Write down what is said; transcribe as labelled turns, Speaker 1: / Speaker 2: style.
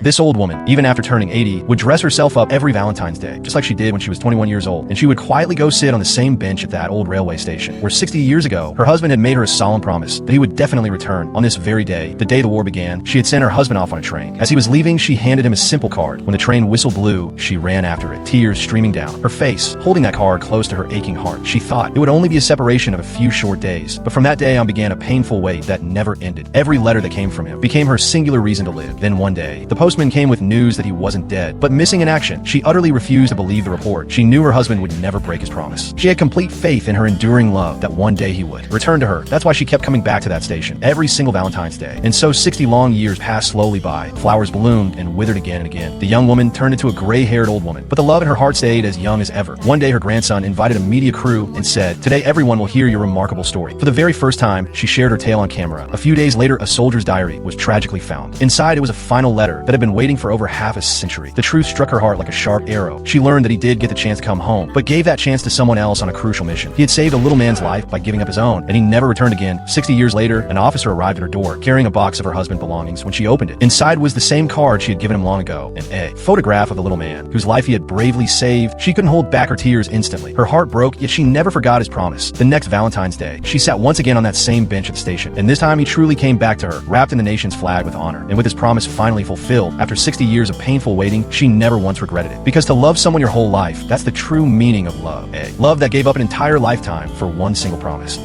Speaker 1: This old woman, even after turning 80, would dress herself up every Valentine's Day, just like she did when she was 21 years old, and she would quietly go sit on the same bench at that old railway station, where 60 years ago, her husband had made her a solemn promise that he would definitely return on this very day, the day the war began. She had sent her husband off on a train. As he was leaving, she handed him a simple card. When the train whistle blew, she ran after it, tears streaming down her face, holding that card close to her aching heart. She thought it would only be a separation of a few short days, but from that day on began a painful wait that never ended. Every letter that came from him became her singular reason to live. Then one day, the postman came with news that he wasn't dead, but missing in action. She utterly refused to believe the report. She knew her husband would never break his promise. She had complete faith in her enduring love that one day he would return to her. That's why she kept coming back to that station every single Valentine's Day. And so 60 long years passed slowly by. Flowers bloomed and withered again and again. The young woman turned into a gray-haired old woman, but the love in her heart stayed as young as ever. One day her grandson invited a media crew and said, "Today everyone will hear your remarkable story." For the very first time, she shared her tale on camera. A few days later, a soldier's diary was tragically found. Inside, it was a final letter that had been waiting for over half a century. The truth struck her heart like a sharp arrow. She learned that he did get the chance to come home, but gave that chance to someone else on a crucial mission. He had saved a little man's life by giving up his own, and he never returned again. 60 years later, an officer arrived at her door, carrying a box of her husband's belongings. When she opened it, inside was the same card she had given him long ago, and a photograph of the little man, whose life he had bravely saved. She couldn't hold back her tears instantly. Her heart broke, yet she never forgot his promise. The next Valentine's Day, she sat once again on that same bench at the station, and this time he truly came back to her, wrapped in the nation's flag with honor. And with his promise finally fulfilled, after 60 years of painful waiting, she never once regretted it. Because to love someone your whole life, that's the true meaning of love. Love that gave up an entire lifetime for one single promise.